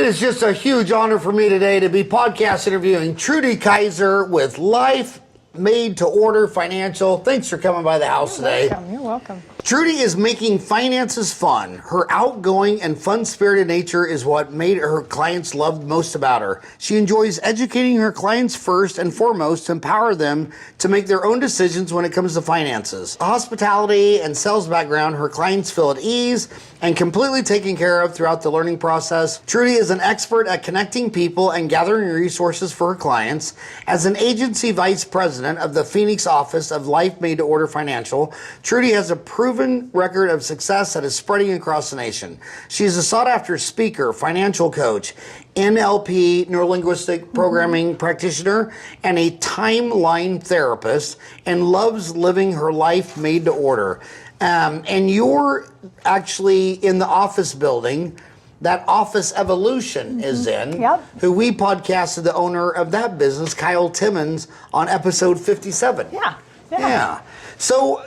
is just a huge honor for me today to be podcast interviewing Trudi Kayser with Life Made to Order Financial. Thanks for coming by the house today. You're welcome. Trudi is making finances fun. Her outgoing and fun-spirited nature is what made her clients love most about her. She enjoys educating her clients first and foremost to empower them to make their own decisions when it comes to finances. A hospitality and sales background, her clients feel at ease and completely taken care of throughout the learning process. Trudi is an expert at connecting people and gathering resources for her clients. As an agency vice president of the Phoenix office of Life Made to Order Financial, Trudi has a proven record of success that is spreading across the nation. She is a sought-after speaker, financial coach, NLP, neuro-linguistic programming practitioner, and a timeline therapist, and loves living her life made to order. And you're actually in the office building that Office Evolution is in, who we podcasted the owner of that business, Kyle Timmons, on episode 57. Yeah. So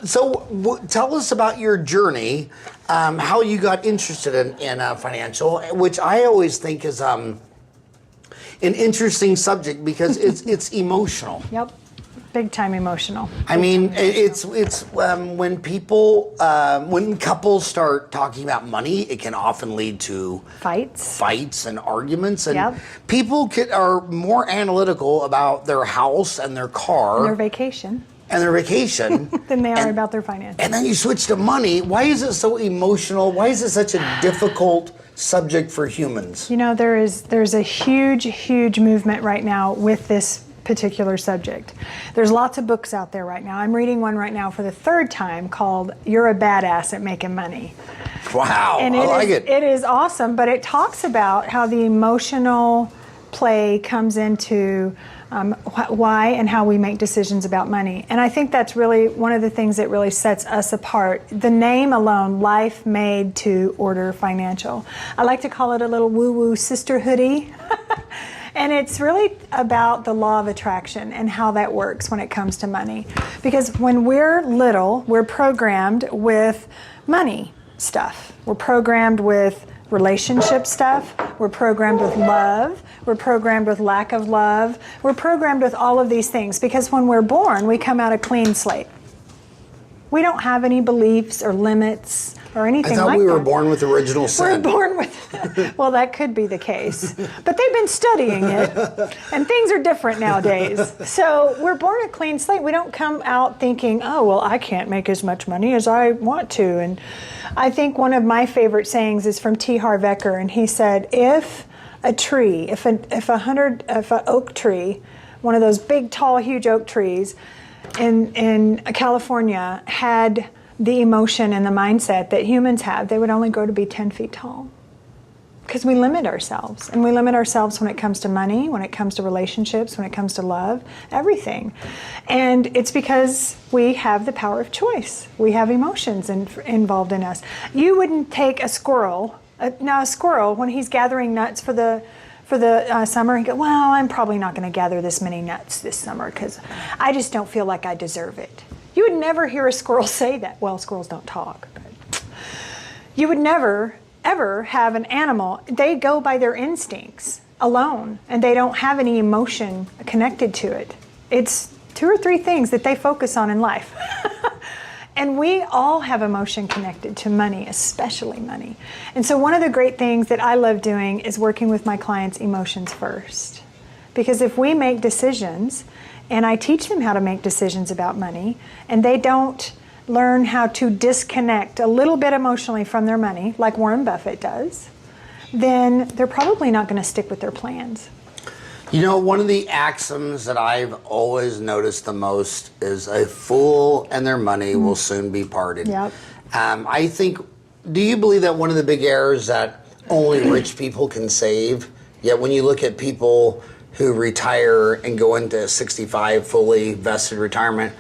tell us about your journey, how you got interested in financial, which I always think is an interesting subject because it's emotional. Yep. Big time emotional. I mean, it's when people, when couples start talking about money, it can often lead to fights and arguments, and people are more analytical about their house and their car and their vacation than they are about their finances. And then you switch to money. Why is it so emotional? Why is it such a difficult subject for humans? You know, there's a huge movement right now with this particular subject. There's lots of books out there right now. I'm reading one right now for the third time called You're a Badass at Making Money. Wow, and I like it. It is awesome, but it talks about how the emotional play comes into why and how we make decisions about money. And I think that's really one of the things that really sets us apart. The name alone, Life Made to Order Financial. I like to call it a little woo-woo sisterhoody. And it's really about the law of attraction and how that works when it comes to money. Because when we're little, we're programmed with money stuff. We're programmed with relationship stuff. We're programmed with love. We're programmed with lack of love. We're programmed with all of these things because when we're born, we come out a clean slate. We don't have any beliefs or limits or anything like that. I thought we were born with original sin. We're born with, well, that could be the case. But they've been studying it, and things are different nowadays. So we're born a clean slate. We don't come out thinking, oh, well, I can't make as much money as I want to. And I think one of my favorite sayings is from T. Harv Eker, and he said, if an oak tree, one of those big, tall, huge oak trees in California had the emotion and the mindset that humans have, they would only grow to be 10 feet tall. Because we limit ourselves. And we limit ourselves when it comes to money, when it comes to relationships, when it comes to love, everything. And it's because we have the power of choice. We have emotions involved in us. You wouldn't take a squirrel, a squirrel, when he's gathering nuts for the summer, and go, well, I'm probably not going to gather this many nuts this summer because I just don't feel like I deserve it. You would never hear a squirrel say that. Well, squirrels don't talk. But you would never, ever have an animal. They go by their instincts alone, and they don't have any emotion connected to it. It's 2 or 3 things that they focus on in life. And we all have emotion connected to money, especially money. And so one of the great things that I love doing is working with my clients' emotions first. Because if we make decisions, and I teach them how to make decisions about money, and they don't learn how to disconnect a little bit emotionally from their money, like Warren Buffett does, then they're probably not going to stick with their plans. You know, one of the axioms that I've always noticed the most is a fool and their money will soon be parted. Yep. I think, do you believe that one of the big errors that only rich people can save, yet when you look at people who retire and go into 65 fully vested retirement,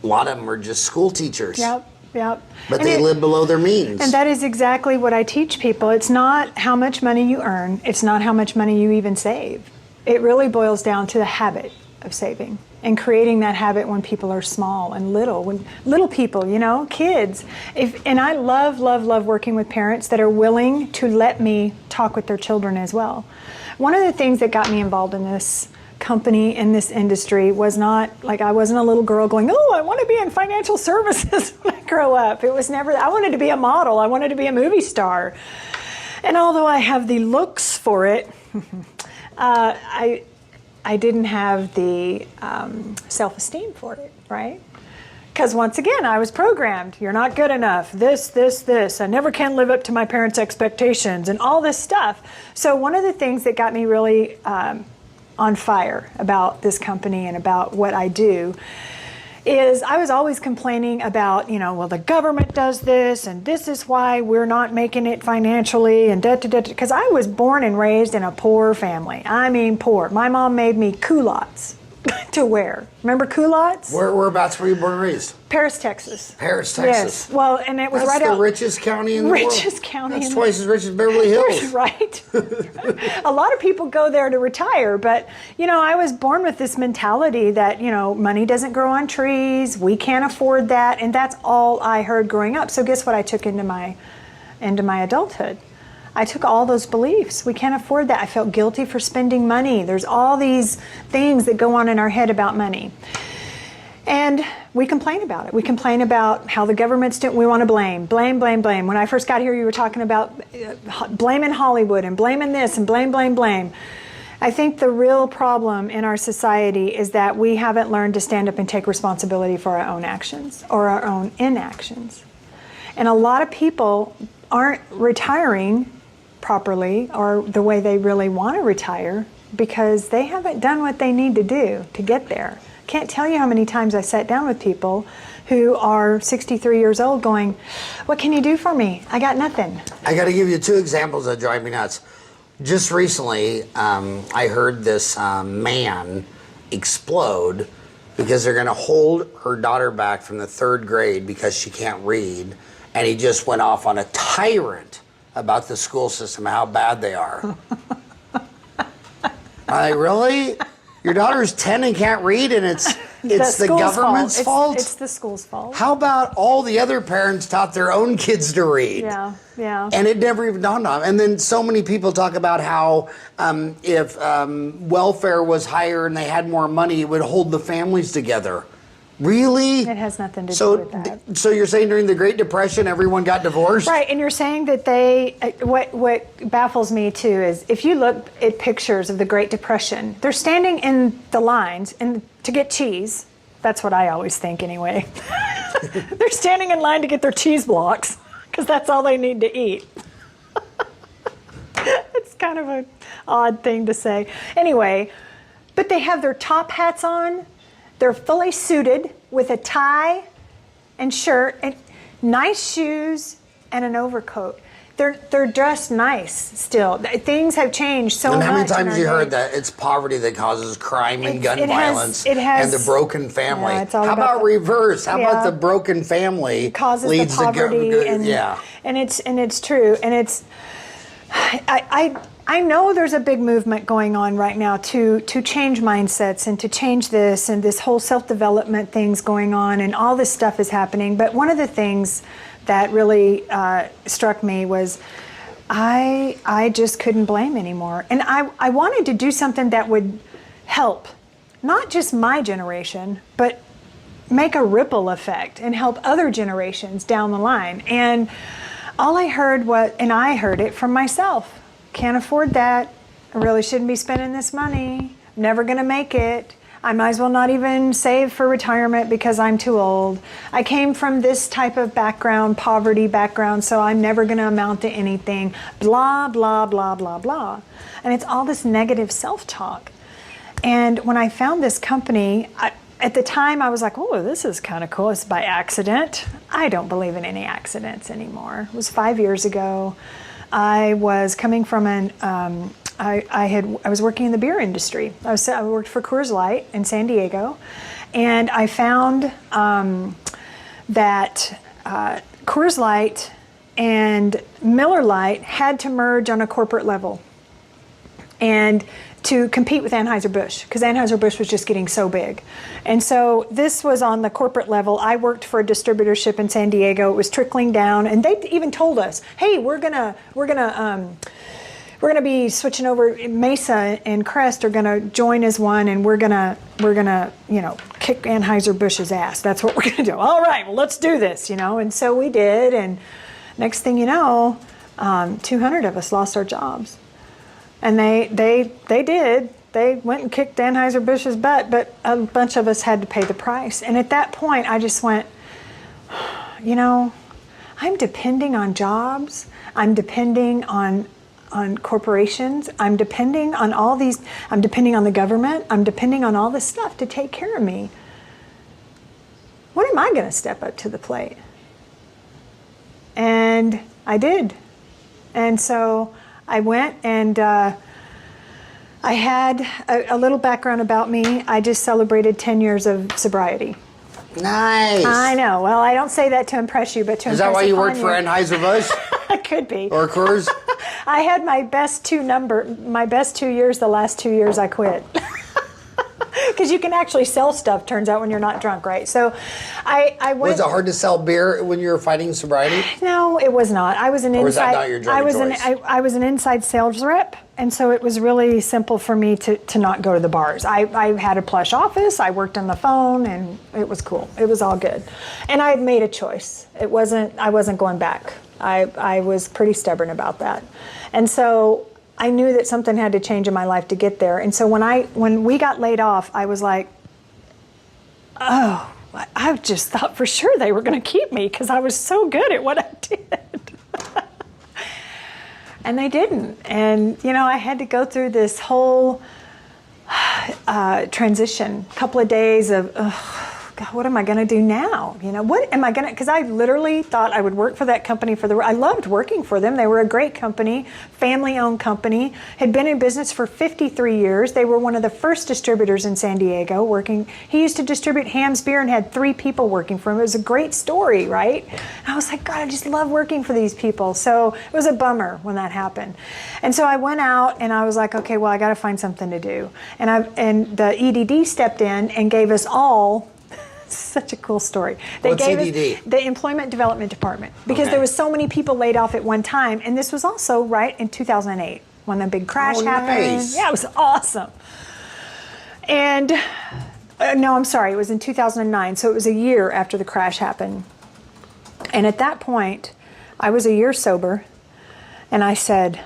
a lot of them are just school teachers. Yep. But they live below their means. And that is exactly what I teach people. It's not how much money you earn. It's not how much money you even save. It really boils down to the habit of saving and creating that habit when people are small and little, when little people, you know, kids. And I love, love, love working with parents that are willing to let me talk with their children as well. One of the things that got me involved in this company, in this industry, was not like I wasn't a little girl going, oh, I want to be in financial services when I grow up. It was never, I wanted to be a model. I wanted to be a movie star. And although I have the looks for it, I didn't have the self-esteem for it, right? Because once again, I was programmed. You're not good enough. This. I never can live up to my parents' expectations and all this stuff. So one of the things that got me really on fire about this company and about what I do is I was always complaining about, you know, well, the government does this and this is why we're not making it financially and because I was born and raised in a poor family. I mean, poor. My mom made me culottes to wear. Remember culottes? Whereabouts were you born and raised? Paris, Texas. Paris, Texas. Yes. Well, and it was That's right the out. richest county in the world. Richest county. That's twice as rich as Beverly Hills. Right. A lot of people go there to retire, but you know, I was born with this mentality that, you know, money doesn't grow on trees. We can't afford that, and that's all I heard growing up. So guess what I took into my adulthood? I took all those beliefs. We can't afford that. I felt guilty for spending money. There's all these things that go on in our head about money. And we complain about it. We complain about how the government's doing. We want to blame. When I first got here, you were talking about blaming Hollywood and blaming this and blame. I think the real problem in our society is that we haven't learned to stand up and take responsibility for our own actions or our own inactions. And a lot of people aren't retiring properly or the way they really want to retire because they haven't done what they need to do to get there. Can't tell you how many times I sat down with people who are 63 years old going, what can you do for me? I got nothing. I got to give you two examples that drive me nuts. Just recently, I heard this man explode because they're going to hold her daughter back from the 3rd grade because she can't read. And he just went off on a tirade about the school system, how bad they are. Really? Your daughter's 10 and can't read, and it's the government's fault? It's the school's fault. How about all the other parents taught their own kids to read? Yeah. And it never even dawned on them. And then so many people talk about how if welfare was higher and they had more money, it would hold the families together. Really? It has nothing to do with that. So you're saying during the Great Depression, everyone got divorced? Right, and you're saying that what baffles me too is if you look at pictures of the Great Depression, they're standing in the lines to get cheese. That's what I always think anyway. They're standing in line to get their cheese blocks because that's all they need to eat. It's kind of an odd thing to say. Anyway, but they have their top hats on. They're fully suited with a tie and shirt and nice shoes and an overcoat. They're dressed nice still. Things have changed so much. And how many times you heard that it's poverty that causes crime and gun violence and the broken family? Yeah, it's all how about reverse? How about the broken family causes leads the poverty to and it's true, and it's I know there's a big movement going on right now to change mindsets and to change this and this whole self-development thing's going on and all this stuff is happening. But one of the things that really struck me was I just couldn't blame anymore. And I wanted to do something that would help, not just my generation, but make a ripple effect and help other generations down the line. And all I heard and I heard it from myself. Can't afford that. I really shouldn't be spending this money. I'm never going to make it. I might as well not even save for retirement because I'm too old. I came from this type of background, poverty background, so I'm never going to amount to anything. Blah, blah, blah, blah, blah. And it's all this negative self-talk. And when I found this company, at the time I was like, oh, this is kind of cool. It's by accident. I don't believe in any accidents anymore. It was 5 years ago. I was coming from I was working in the beer industry. I worked for Coors Light in San Diego, and I found that Coors Light and Miller Lite had to merge on a corporate level. And to compete with Anheuser-Busch, because Anheuser-Busch was just getting so big. And so this was on the corporate level. I worked for a distributorship in San Diego. It was trickling down, and they even told us, hey, we're gonna be switching over. Mesa and Crest are gonna join as one, and we're gonna kick Anheuser-Busch's ass. That's what we're gonna do. All right, well, let's do this, And so we did, and next thing you know, 200 of us lost our jobs. And they did. They went and kicked Anheuser-Busch's butt, but a bunch of us had to pay the price. And at that point, I just went, I'm depending on jobs. I'm depending on corporations. I'm depending on all these. I'm depending on the government. I'm depending on all this stuff to take care of me. When am I going to step up to the plate? And I did. And so I went, and I had a little background about me. I just celebrated 10 years of sobriety. Nice. I know. Well, I don't say that to impress you, but to impress. Is that why you worked for Anheuser-Busch? It could be. Or Coors? I had my best 2 years. The last 2 years I quit. Because you can actually sell stuff, turns out, when you're not drunk, right? So I went. Was it hard to sell beer when you were fighting sobriety? No, it was not. I was an inside. Or was that not your drug of choice? I was an inside sales rep, and so it was really simple for me to not go to the bars. I had a plush office. I worked on the phone, and it was cool. It was all good, and I had made a choice. I wasn't going back. I was pretty stubborn about that, and so I knew that something had to change in my life to get there. And so when we got laid off, I was like, oh, I just thought for sure they were going to keep me because I was so good at what I did. And they didn't. And, I had to go through this whole transition, couple of days of, God, what am I going to do now? What am I going to, because I literally thought I would work for that company I loved working for them. They were a great company, family-owned company, had been in business for 53 years. They were one of the first distributors in San Diego working. He used to distribute Ham's beer and had 3 people working for him. It was a great story, right? And I was like, God, I just love working for these people. So it was a bummer when that happened. And so I went out and I was like, okay, well, I got to find something to do. And the EDD stepped in and gave us all such a cool story. What's EDD? Us the Employment Development Department, because there was so many people laid off at one time, and this was also right in 2008 when the big crash happened. Nice. Yeah, it was awesome. And no, I'm sorry, it was in 2009, so it was a year after the crash happened. And at that point, I was a year sober, and I said,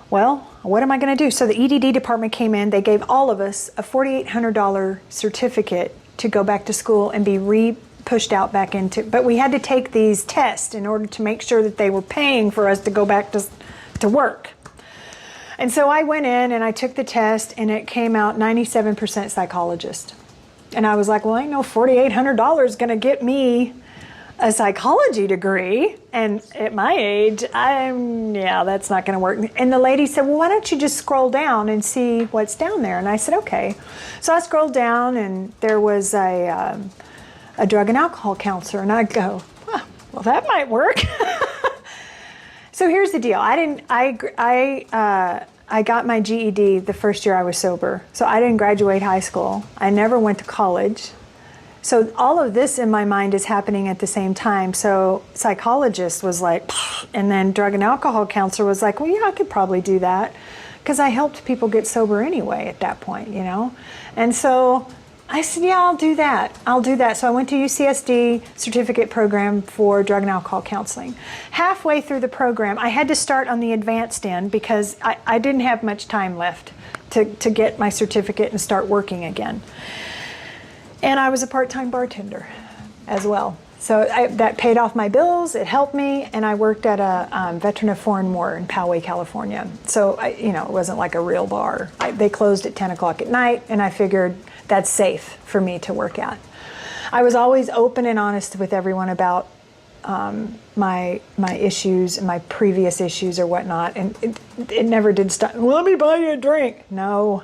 well, what am I going to do? So the EDD department came in. They gave all of us a $4,800 certificate to go back to school and be pushed out back into, but we had to take these tests in order to make sure that they were paying for us to go back to work. And so I went in and I took the test, and it came out 97% psychologist. And I was like, well, ain't no $4,800 going to get me a psychology degree. And at my age, that's not going to work. And the lady said, well, why don't you just scroll down and see what's down there? And I said, okay. So I scrolled down, and there was a drug and alcohol counselor. And I go, well, that might work. So here's the deal. I got my GED the first year I was sober. So I didn't graduate high school. I never went to college. So all of this in my mind is happening at the same time. So psychologist was like, and then drug and alcohol counselor was like, well, yeah, I could probably do that, because I helped people get sober anyway at that point, And so I said, yeah, I'll do that. So I went to UCSD certificate program for drug and alcohol counseling. Halfway through the program, I had to start on the advanced end because I didn't have much time left to get my certificate and start working again. And I was a part-time bartender as well. So that paid off my bills, it helped me, and I worked at a Veteran of Foreign War in Poway, California. So, it wasn't like a real bar. They closed at 10 o'clock at night, and I figured that's safe for me to work at. I was always open and honest with everyone about my issues, my previous issues or whatnot, and it never did stop. Well, let me buy you a drink. No.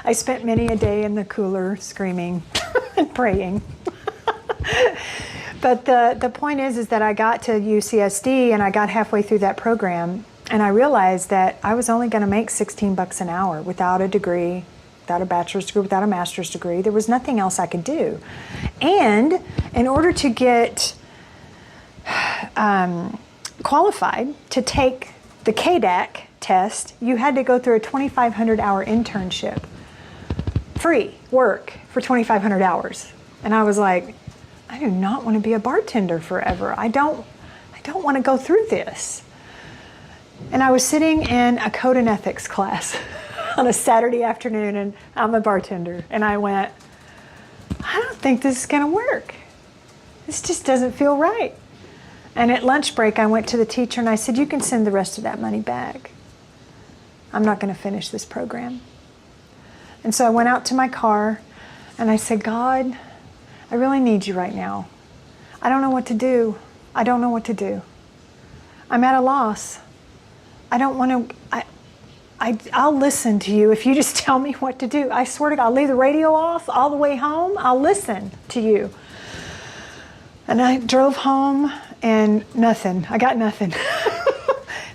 I spent many a day in the cooler screaming and praying. But the point is that I got to UCSD and I got halfway through that program, And I realized that I was only going to make $16 an hour without a degree, without a bachelor's degree, without a master's degree. There was nothing else I could do. And in order to get qualified to take the KDAC test, you had to go through a 2,500 hour internship. Free work for 2,500 hours. And I was like, I do not want to be a bartender forever. I don't want to go through this. And I was sitting in a code and ethics class on a Saturday afternoon, and I'm a bartender. And I went, I don't think this is going to work. This just doesn't feel right. And at lunch break, I went to the teacher and I said, you can send the rest of that money back. I'm not going to finish this program. And so I went out to my car and I said, God, I really need you right now. I don't know what to do. I don't know what to do. I'm at a loss. I don't want to, I'll listen to you if you just tell me what to do. I swear to God, I'll leave the radio off all the way home. I'll listen to you. And I drove home and nothing. I got nothing.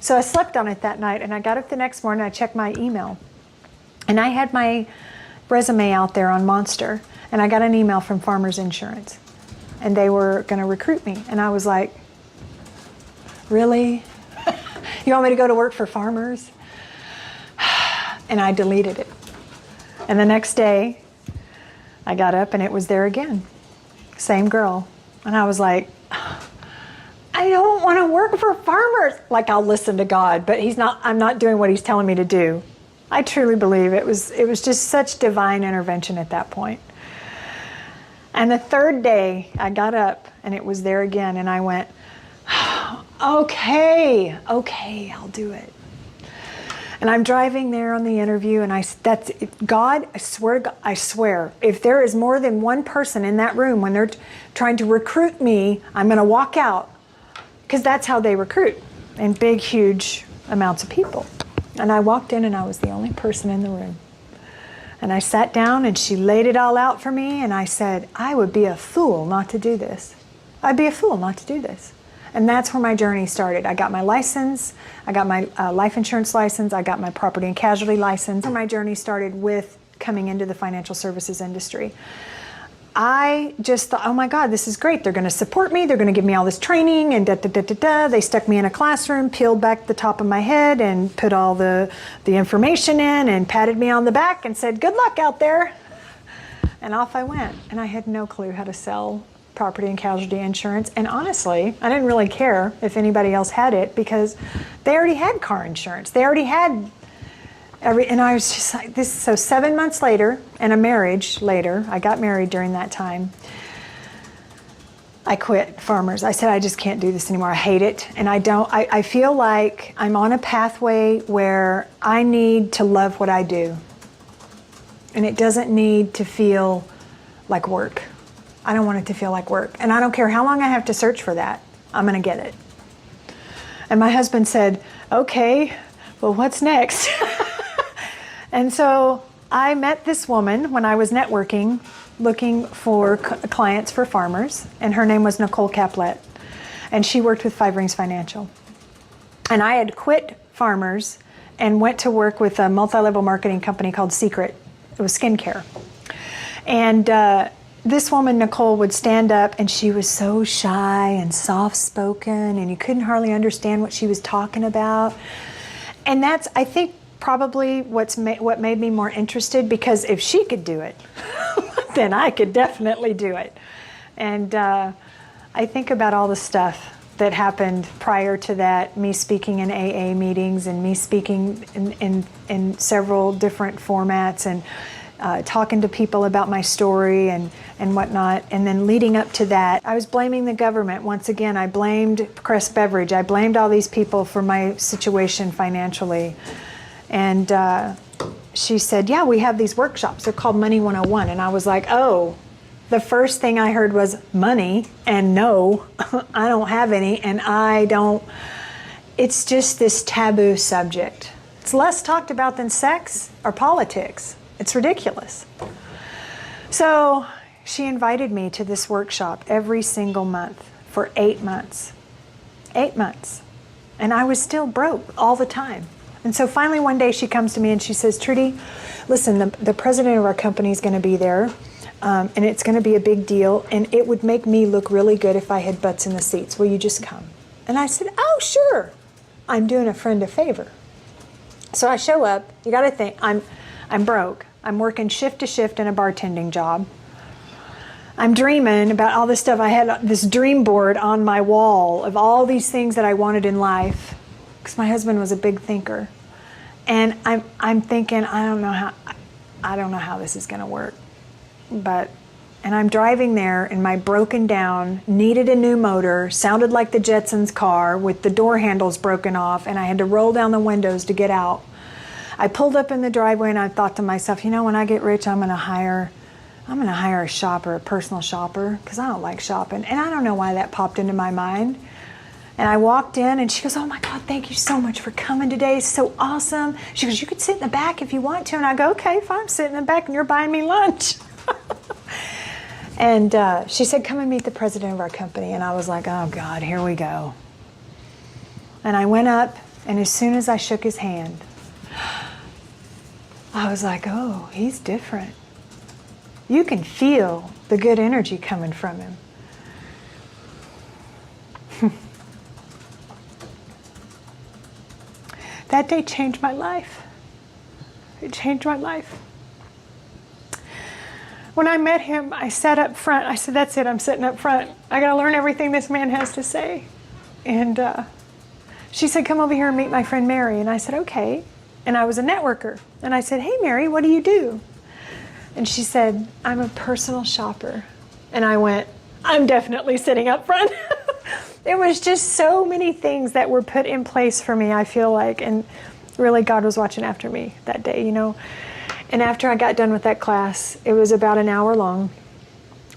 So I slept on it that night, and I got up the next morning, I checked my email. And I had my resume out there on Monster, and I got an email from Farmers Insurance. And they were going to recruit me. And I was like, really? You want me to go to work for Farmers? And I deleted it. And the next day, I got up and it was there again. Same girl. And I was like, I don't want to work for Farmers. Like, I'll listen to God, but I'm not doing what he's telling me to do. I truly believe it was just such divine intervention at that point. And the third day, I got up and it was there again, and I went, okay, I'll do it. And I'm driving there on the interview, and God, I swear, if there is more than one person in that room when they're trying to recruit me, I'm going to walk out, because that's how they recruit, in big, huge amounts of people. And I walked in, and I was the only person in the room. And I sat down, and she laid it all out for me, and I said, I would be a fool not to do this. I'd be a fool not to do this. And that's where my journey started. I got my license, I got my life insurance license, I got my property and casualty license. And my journey started with coming into the financial services industry. I just thought, oh my God, this is great. They're going to support me. They're going to give me all this training and da-da-da-da-da. They stuck me in a classroom, peeled back the top of my head and put all the information in and patted me on the back and said, good luck out there. And off I went. And I had no clue how to sell property and casualty insurance. And honestly, I didn't really care if anybody else had it, because they already had car insurance. They already had and I was just like this. So 7 months later, and a marriage later, I got married during that time, I quit Farmers. I said, I just can't do this anymore. I hate it. And I feel like I'm on a pathway where I need to love what I do. And it doesn't need to feel like work. I don't want it to feel like work. And I don't care how long I have to search for that. I'm going to get it. And my husband said, okay, well, what's next? And so I met this woman when I was networking, looking for clients for Farmers, and her name was Nicole Caplet, and she worked with Five Rings Financial. And I had quit Farmers and went to work with a multi-level marketing company called Secret. It was skincare. And this woman, Nicole, would stand up, and she was so shy and soft-spoken, and you couldn't hardly understand what she was talking about. And that's, I think, probably what made me more interested, because if she could do it, then I could definitely do it. And I think about all the stuff that happened prior to that, me speaking in AA meetings and me speaking in several different formats and talking to people about my story and whatnot. And then leading up to that, I was blaming the government. Once again, I blamed Crest Beverage. I blamed all these people for my situation financially. And she said, yeah, we have these workshops. They're called Money 101. And I was like, oh, the first thing I heard was money, and no, I don't have any, and it's just this taboo subject. It's less talked about than sex or politics. It's ridiculous. So she invited me to this workshop every single month for 8 months. 8 months. And I was still broke all the time. And so finally one day she comes to me and she says, Trudi, listen, the president of our company is going to be there, and it's going to be a big deal, and it would make me look really good if I had butts in the seats. Will you just come? And I said, oh, sure. I'm doing a friend a favor. So I show up. You got to think, I'm broke. I'm working shift to shift in a bartending job. I'm dreaming about all this stuff. I had this dream board on my wall of all these things that I wanted in life, because my husband was a big thinker. And I'm thinking, I don't know how this is going to work. And I'm driving there in my broken down, needed a new motor, sounded like the Jetsons car with the door handles broken off, and I had to roll down the windows to get out. I pulled up in the driveway and I thought to myself, you know, when I get rich, I'm going to hire a shopper, a personal shopper, because I don't like shopping. And I don't know why that popped into my mind. And I walked in and she goes, oh my God, thank you so much for coming today. It's so awesome. She goes, you could sit in the back if you want to. And I go, okay, fine, I'm sitting in the back and you're buying me lunch. And she said, come and meet the president of our company. And I was like, oh God, here we go. And I went up, and as soon as I shook his hand, I was like, oh, he's different. You can feel the good energy coming from him. That day changed my life. It changed my life. When I met him, I sat up front. I said, that's it, I'm sitting up front. I got to learn everything this man has to say. And she said, come over here and meet my friend Mary. And I said, okay. And I was a networker. And I said, hey, Mary, what do you do? And she said, I'm a personal shopper. And I went, I'm definitely sitting up front. It was just so many things that were put in place for me, I feel like. And really, God was watching after me that day, you know. And after I got done with that class, it was about an hour long,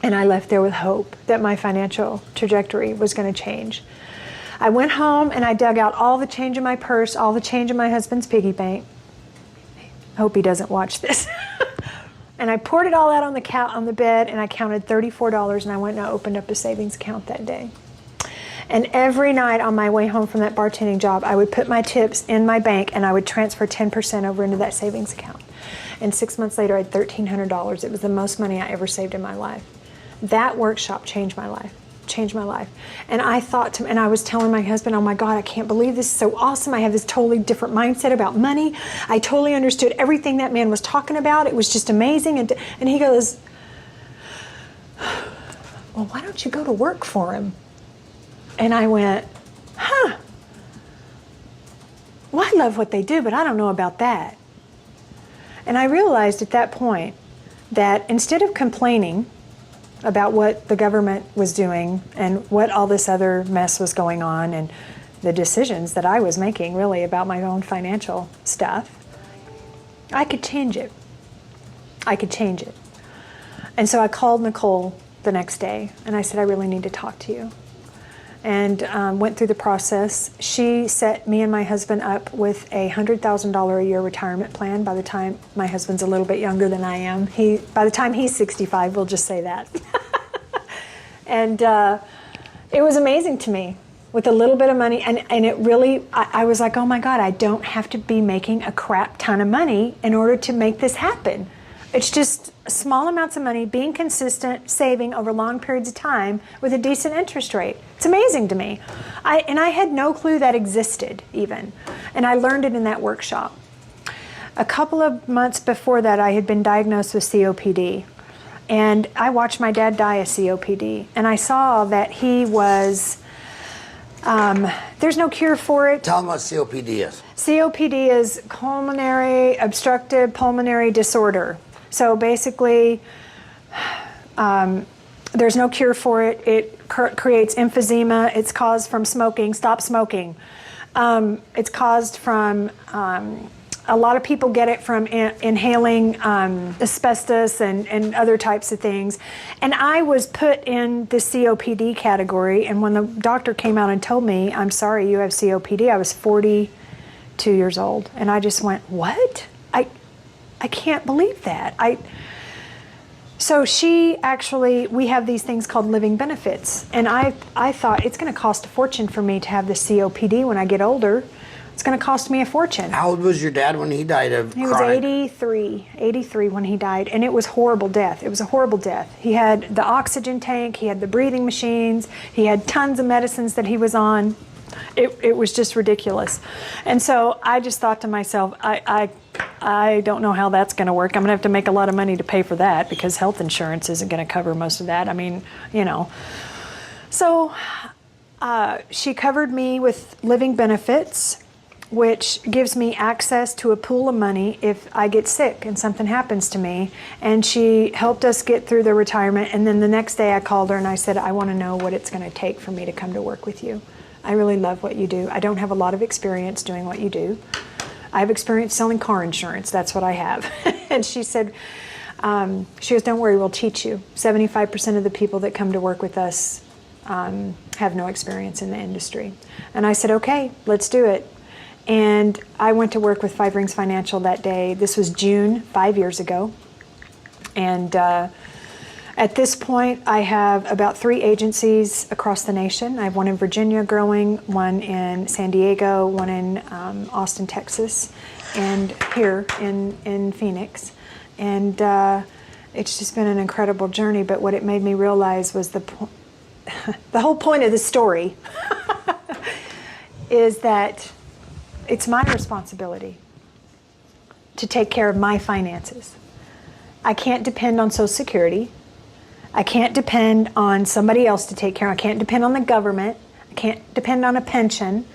and I left there with hope that my financial trajectory was going to change. I went home and I dug out all the change in my purse, all the change in my husband's piggy bank. I hope he doesn't watch this. And I poured it all out on the bed, and I counted $34, and I went and I opened up a savings account that day. And every night on my way home from that bartending job, I would put my tips in my bank and I would transfer 10% over into that savings account. And 6 months later, I had $1,300. It was the most money I ever saved in my life. That workshop changed my life. And I thought and I was telling my husband, oh my God, I can't believe this is so awesome. I have this totally different mindset about money. I totally understood everything that man was talking about. It was just amazing. And he goes, well, why don't you go to work for him? And I went, well, I love what they do, but I don't know about that. And I realized at that point that instead of complaining about what the government was doing and what all this other mess was going on and the decisions that I was making really about my own financial stuff, I could change it. And so I called Nicole the next day and I said, I really need to talk to you. And went through the process. She set me and my husband up with a $100,000 a year retirement plan. By the time my husband's a little bit younger than I am, by the time he's 65, we'll just say that. And it was amazing to me with a little bit of money. And it really, I was like, oh my God, I don't have to be making a crap ton of money in order to make this happen. It's just small amounts of money, being consistent, saving over long periods of time with a decent interest rate. It's amazing to me. I had no clue that existed even. And I learned it in that workshop. A couple of months before that, I had been diagnosed with COPD. And I watched my dad die of COPD. And I saw that he was, there's no cure for it. Tell them what COPD is. COPD is pulmonary obstructive pulmonary disorder. So basically, there's no cure for it. It creates emphysema. It's caused from smoking. Stop smoking. It's caused from, a lot of people get it from inhaling asbestos and other types of things. And I was put in the COPD category. And when the doctor came out and told me, I'm sorry, you have COPD, I was 42 years old. And I just went, what? I can't believe that. So she actually, we have these things called living benefits. And I thought it's going to cost a fortune for me to have the COPD when I get older. It's going to cost me a fortune. How old was your dad when he died of He was 83 when he died. And it was horrible death. It was a horrible death. He had the oxygen tank, he had the breathing machines, he had tons of medicines that he was on. It was just ridiculous. And so I just thought to myself, I don't know how that's going to work. I'm going to have to make a lot of money to pay for that because health insurance isn't going to cover most of that. I mean, you know. So she covered me with living benefits, which gives me access to a pool of money if I get sick and something happens to me. And she helped us get through the retirement. And then the next day I called her and I said, I want to know what it's going to take for me to come to work with you. I really love what you do. I don't have a lot of experience doing what you do. I have experience selling car insurance. That's what I have. And she said, she goes, don't worry, we'll teach you. 75% of the people that come to work with us have no experience in the industry. And I said, okay, let's do it. And I went to work with Five Rings Financial that day. This was June, 5 years ago. And at this point, I have about 3 agencies across the nation. I have one in Virginia growing, one in San Diego, one in Austin, Texas, and here in Phoenix. And it's just been an incredible journey. But what it made me realize was the whole point of the story is that it's my responsibility to take care of my finances. I can't depend on Social Security. I can't depend on somebody else to take care of. I can't depend on the government. I can't depend on a pension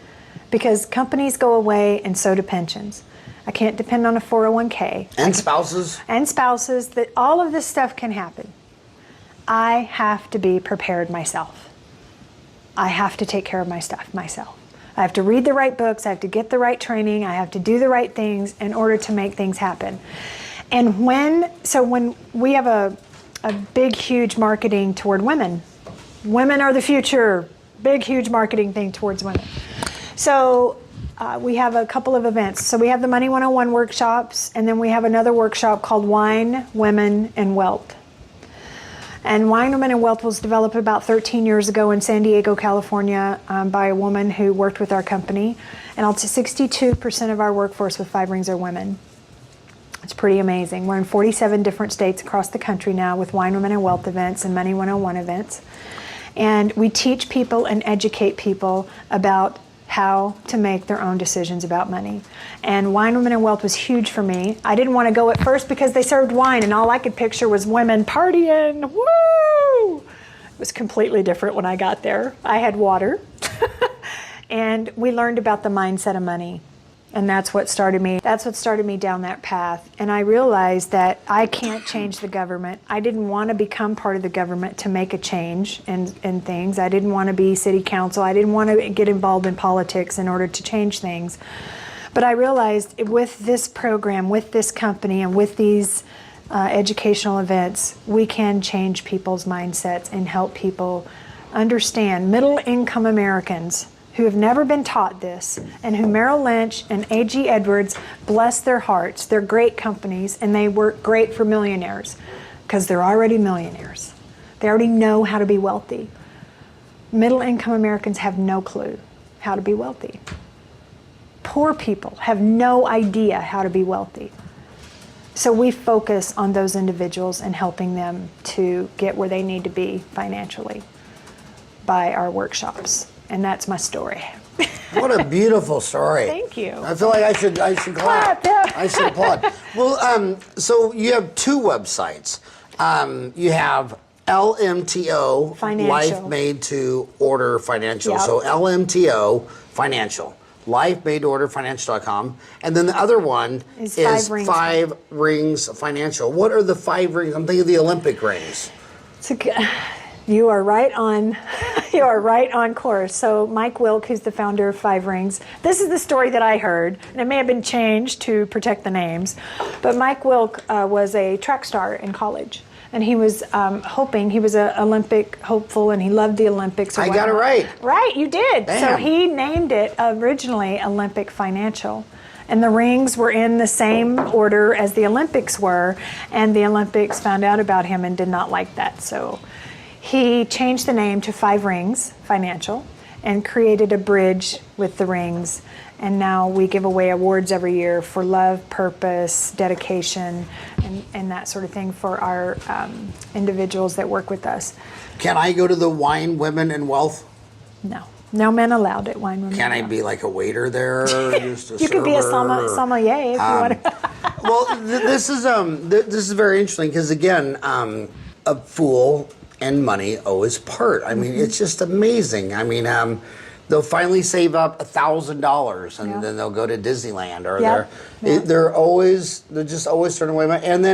because companies go away and so do pensions. I can't depend on a 401k. And spouses. And spouses, that all of this stuff can happen. I have to be prepared myself. I have to take care of my stuff myself. I have to read the right books. I have to get the right training. I have to do the right things in order to make things happen. And when we have a big, huge marketing toward women. Women are the future. Big, huge marketing thing towards women. So we have a couple of events. So we have the Money 101 workshops, and then we have another workshop called Wine, Women, and Wealth. And Wine, Women, and Wealth was developed about 13 years ago in San Diego, California, by a woman who worked with our company. And 62% of our workforce with Five Rings are women. It's pretty amazing. We're in 47 different states across the country now with Wine, Women, and Wealth events and Money 101 events. And we teach people and educate people about how to make their own decisions about money. And Wine, Women, and Wealth was huge for me. I didn't want to go at first because they served wine and all I could picture was women partying. Woo! It was completely different when I got there. I had water. And we learned about the mindset of money. And that's what started me down that path. And I realized that I can't change the government. I didn't want to become part of the government to make a change in things. I didn't want to be city council. I didn't want to get involved in politics in order to change things. But I realized with this program, with this company, and with these educational events, we can change people's mindsets and help people understand, middle-income Americans who have never been taught this, and who Merrill Lynch and A.G. Edwards, bless their hearts, they're great companies, and they work great for millionaires, because they're already millionaires. They already know how to be wealthy. Middle-income Americans have no clue how to be wealthy. Poor people have no idea how to be wealthy. So we focus on those individuals and helping them to get where they need to be financially by our workshops. And that's my story. What a beautiful story. Thank you. I feel like I should clap. Yeah. I should applaud. Well, so you have 2 websites. You have LMTO, Financial. Life Made to Order Financial. Yep. So LMTO Financial, lifemadeorderfinancial.com. And then the other one is Five Rings Financial. What are the 5 rings? I'm thinking of the Olympic rings. You are right on. You are right on course. So Mike Wilk, who's the founder of Five Rings, this is the story that I heard, and it may have been changed to protect the names, but Mike Wilk was a track star in college, and he was hoping, he was an Olympic hopeful, and he loved the Olympics. I got it right. Right, you did. Bam. So he named it originally Olympic Financial. And the rings were in the same order as the Olympics were, and the Olympics found out about him and did not like that. So he changed the name to 5 Rings Financial and created a bridge with the rings. And now we give away awards every year for love, purpose, dedication, and that sort of thing for our individuals that work with us. Can I go to the Wine, Women, and Wealth? No. No men allowed at Wine Women. Can I be like a waiter there? Just a You could be a sommelier if you want to. Well, this is very interesting because, again, a fool and money always part. I mean, it's just amazing. I mean, they'll finally save up $1,000 and then they'll go to Disneyland, or they're just always turning away money. And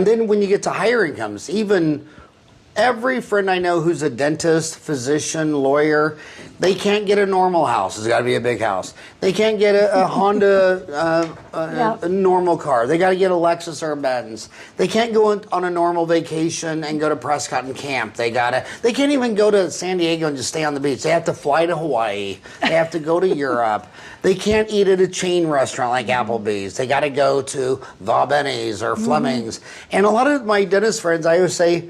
then when you get to higher incomes, even every friend I know who's a dentist, physician, lawyer, they can't get a normal house. It's got to be a big house. They can't get a Honda, a normal car. They got to get a Lexus or a Benz. They can't go on a normal vacation and go to Prescott and camp. They can't even go to San Diego and just stay on the beach. They have to fly to Hawaii. They have to go to Europe. They can't eat at a chain restaurant like Applebee's. They got to go to Va Benny's or Fleming's. And a lot of my dentist friends, I always say,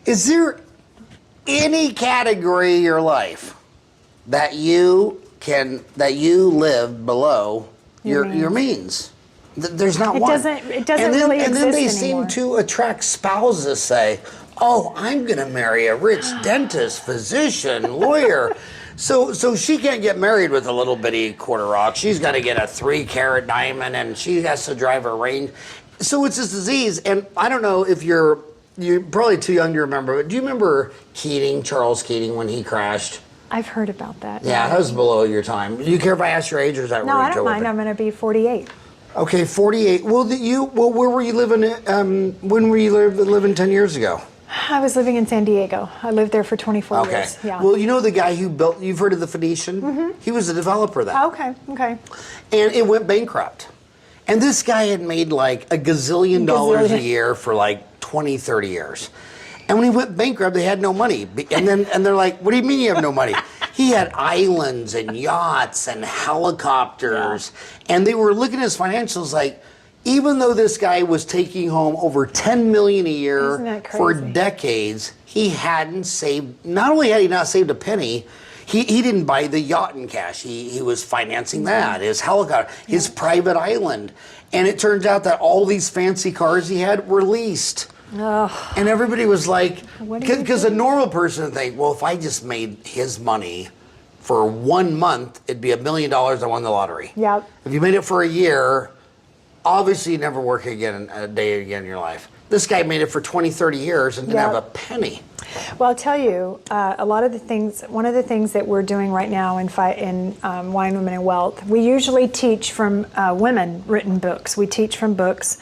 is there any category of your life that you live below your means? There's not one. It doesn't really exist And then they anymore. seem to attract spouses. Say, "Oh, I'm going to marry a rich dentist, physician, lawyer." So she can't get married with a little bitty quarter rock. She's got to get a 3-carat diamond, and she has to drive a Range. So it's this disease, and I don't know if you're probably too young to remember, but do you remember Keating, Charles Keating, when he crashed? I've heard about that. Yeah, that was below your time. Do you care if I ask your age, or is that No, I don't mind. I'm going to be 48. Okay, 48. Well, where were you living? When were you living 10 years ago? I was living in San Diego. I lived there for 24 years. Yeah. Well, you know the guy who built, you've heard of the Phoenician? Mm-hmm. He was a developer of that. Okay. And it went bankrupt. And this guy had made like a gazillion dollars a year for like 20, 30 years. And when he went bankrupt, they had no money. And they're like, what do you mean you have no money? He had islands and yachts and helicopters. Yeah. And they were looking at his financials like, even though this guy was taking home over $10 million a year for decades, he hadn't saved, not only had he not saved a penny, he didn't buy the yacht in cash. He was financing that, his helicopter, his private island. And it turns out that all these fancy cars he had were leased. Oh. And everybody was like, because a normal person would think, well, if I just made his money for 1 month, it'd be $1 million I won the lottery. Yep. If you made it for a year, obviously you never work again a day again in your life. This guy made it for 20, 30 years and didn't have a penny. Well, I'll tell you, one of the things that we're doing right now in Wine, Women, and Wealth, we usually teach from women-written books. We teach from books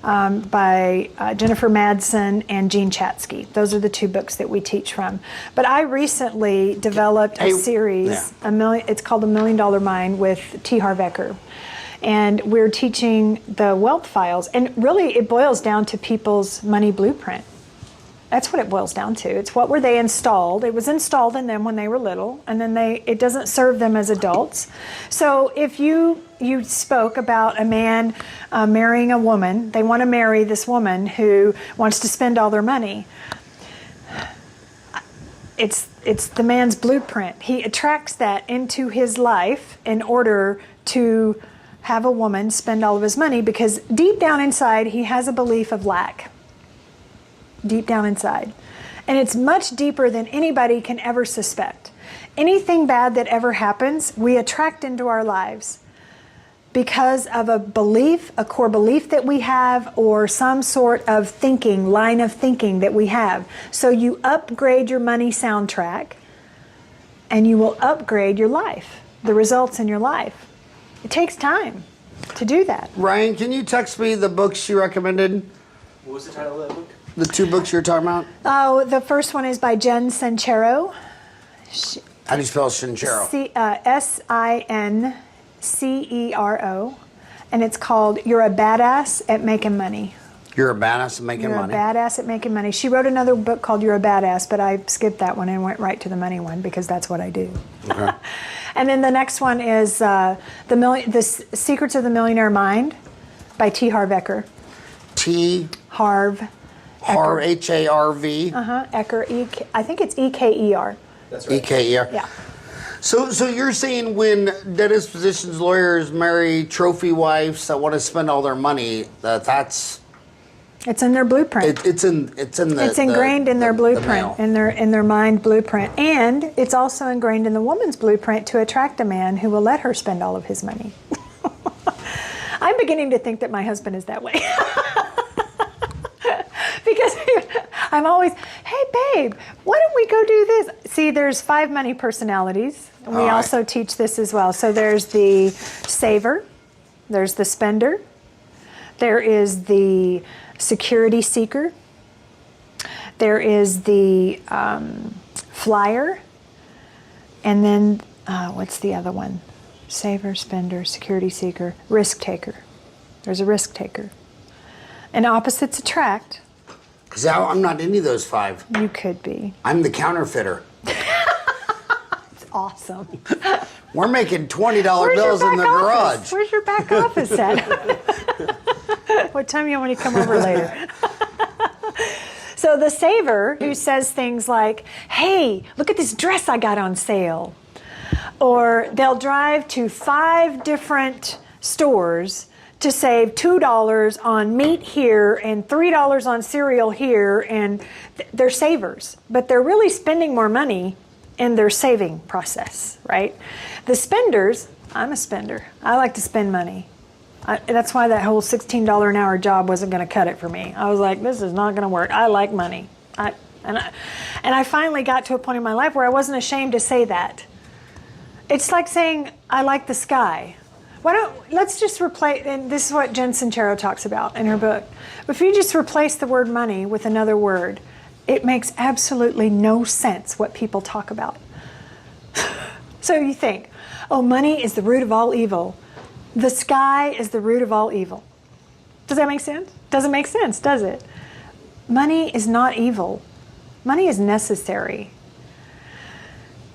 by Jennifer Madsen and Jean Chatzky. Those are the 2 books that we teach from. But I recently developed a series, it's called The $1 Million Mind with T. Harv Eker. And we're teaching the wealth files. And really, it boils down to people's money blueprint. That's what it boils down to. It's what were they installed. It was installed in them when they were little, and then it doesn't serve them as adults. So if you spoke about a man marrying a woman, they want to marry this woman who wants to spend all their money. It's the man's blueprint. He attracts that into his life in order to have a woman spend all of his money, because deep down inside he has a belief of lack. Deep down inside. And it's much deeper than anybody can ever suspect. Anything bad that ever happens, we attract into our lives because of a belief, a core belief that we have, or some sort of line of thinking that we have. So you upgrade your money soundtrack and you will upgrade your life, the results in your life. It takes time to do that. Ryan, can you text me the books you recommended? What was the title of that book? The 2 books you're talking about? Oh, the first one is by Jen Sincero. How do you spell Sincero? Sincero. And it's called You're a Badass at Making Money. You're a badass at making money? You're a badass at making money. She wrote another book called You're a Badass, but I skipped that one and went right to the money one because that's what I do. Okay. And then the next one is the Secrets of the Millionaire Mind by T. Harv Eker. T. Harv. Harv, H-A-R-V. Eker, I think it's E-K-E-R. That's right. E-K-E-R. Yeah. So you're saying when debt dispositions lawyers marry trophy wives that want to spend all their money, that's It's in their blueprint. it's ingrained in their blueprint, in their mind blueprint, and it's also ingrained in the woman's blueprint to attract a man who will let her spend all of his money. I'm beginning to think that my husband is that way. Because I'm always, hey babe, why don't we go do this? See, there's 5 money personalities. And we also teach this as well. So there's the saver, there's the spender, there is the security seeker, there is the flyer, and then what's the other one? Saver, spender, security seeker, risk taker. There's a risk taker. And opposites attract. Because I'm not any of those 5. You could be. I'm the counterfeiter. It's awesome. We're making $20 Where's your bills in the back office? garage. Where's your back office at? What time you want me to come over later? So the saver who says things like, hey, look at this dress I got on sale. Or they'll drive to 5 different stores to save $2 on meat here and $3 on cereal here, and they're savers, but they're really spending more money in their saving process, right? The spenders, I'm a spender. I like to spend money. That's why that whole $16 an hour job wasn't going to cut it for me. I was like, this is not going to work. I like money. And I finally got to a point in my life where I wasn't ashamed to say that. It's like saying, I like the sky. Let's just replace, and this is what Jen Sincero talks about in her book. If you just replace the word money with another word, it makes absolutely no sense what people talk about. So you think, oh, money is the root of all evil. The sky is the root of all evil. Does that make sense? Doesn't make sense, does it? Money is not evil. Money is necessary.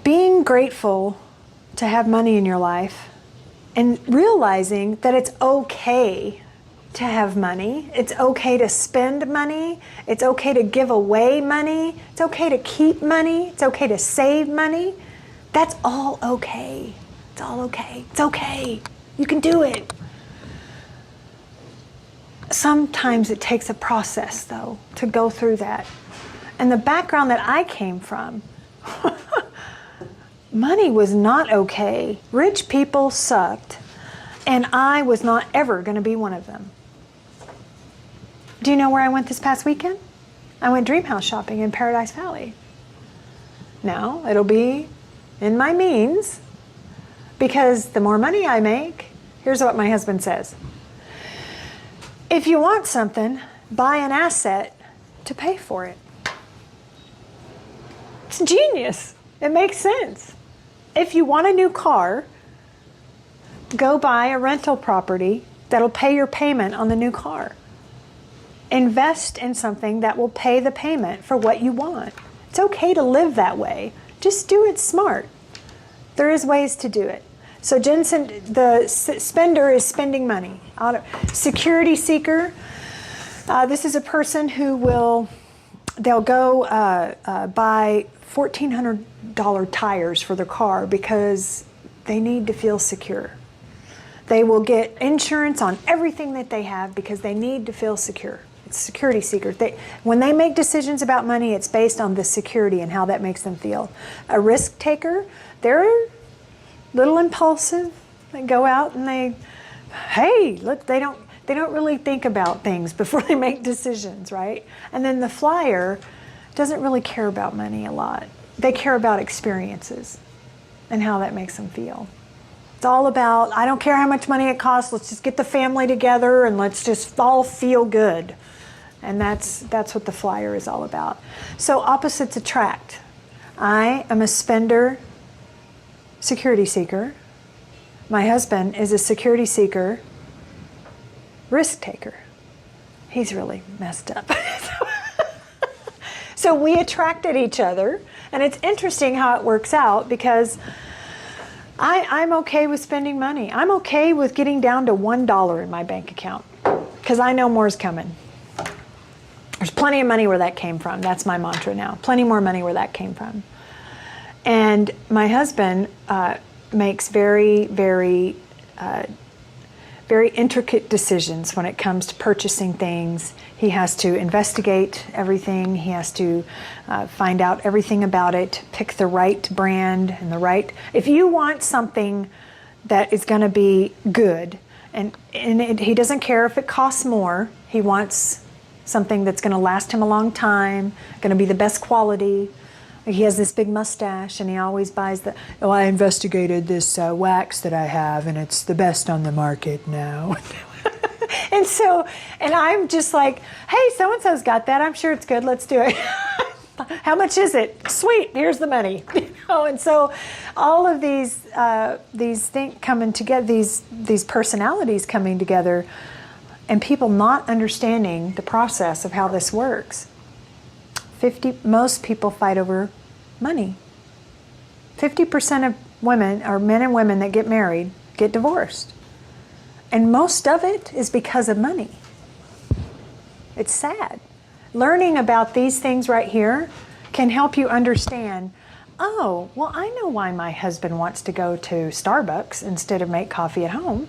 Being grateful to have money in your life and realizing that it's okay to have money, it's okay to spend money, it's okay to give away money, it's okay to keep money, it's okay to save money. That's all okay. It's all okay. It's okay. You can do it. Sometimes it takes a process, though, to go through that. And the background that I came from, money was not okay. Rich people sucked, and I was not ever going to be one of them. Do you know where I went this past weekend? I went dream house shopping in Paradise Valley. Now, it'll be in my means, because the more money I make, here's what my husband says. If you want something, buy an asset to pay for it. It's genius. It makes sense. If you want a new car, go buy a rental property that'll pay your payment on the new car. Invest in something that will pay the payment for what you want. It's okay to live that way. Just do it smart. There is ways to do it. So Jensen, the spender is spending money. Security seeker, this is a person who they'll go buy $1,400 tires for their car because they need to feel secure. They will get insurance on everything that they have because they need to feel secure. It's security seekers. When they make decisions about money, it's based on the security and how that makes them feel. A risk taker, they're a little impulsive. They go out and hey, look, they don't really think about things before they make decisions, right? And then the flyer doesn't really care about money a lot. They care about experiences and how that makes them feel. It's all about, I don't care how much money it costs, let's just get the family together and let's just all feel good. And that's what the flyer is all about. So opposites attract. I am a spender, security seeker. My husband is a security seeker, risk taker. He's really messed up. So we attracted each other, and it's interesting how it works out because I'm okay with spending money. I'm okay with getting down to $1 in my bank account because I know more's coming. There's plenty of money where that came from. That's my mantra now. Plenty more money where that came from. And my husband makes very, very, very intricate decisions when it comes to purchasing things. He has to investigate everything. He has to find out everything about it, pick the right brand and the right. If you want something that is going to be good, he doesn't care if it costs more. He wants something that's going to last him a long time, going to be the best quality. He has this big mustache, and he always buys I investigated this wax that I have, and it's the best on the market now. and I'm just like, hey, so-and-so's got that. I'm sure it's good. Let's do it. How much is it? Sweet, here's the money. And so all of these things coming together, these personalities coming together, and people not understanding the process of how this works. Most people fight over money. 50% of women, or men and women that get married, get divorced. And most of it is because of money. It's sad. Learning about these things right here can help you understand, oh, well, I know why my husband wants to go to Starbucks instead of make coffee at home,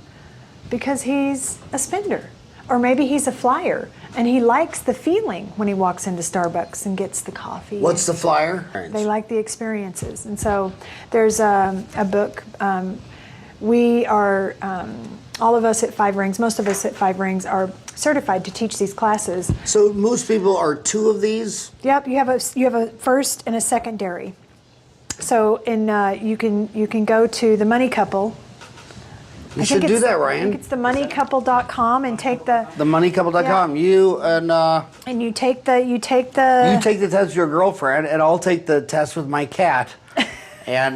because he's a spender. Or maybe he's a flyer, and he likes the feeling when he walks into Starbucks and gets the coffee. What's the flyer? They like the experiences. And so there's a book. We are, all of us at Five Rings, most of us at Five Rings are certified to teach these classes. So most people are 2 of these? Yep, you have a first and a secondary. So you can go to the Money Couple. You should do that, Ryan. I think it's themoneycouple.com and take the themoneycouple.com. Yeah. And you take the test with your girlfriend, and I'll take the test with my cat. And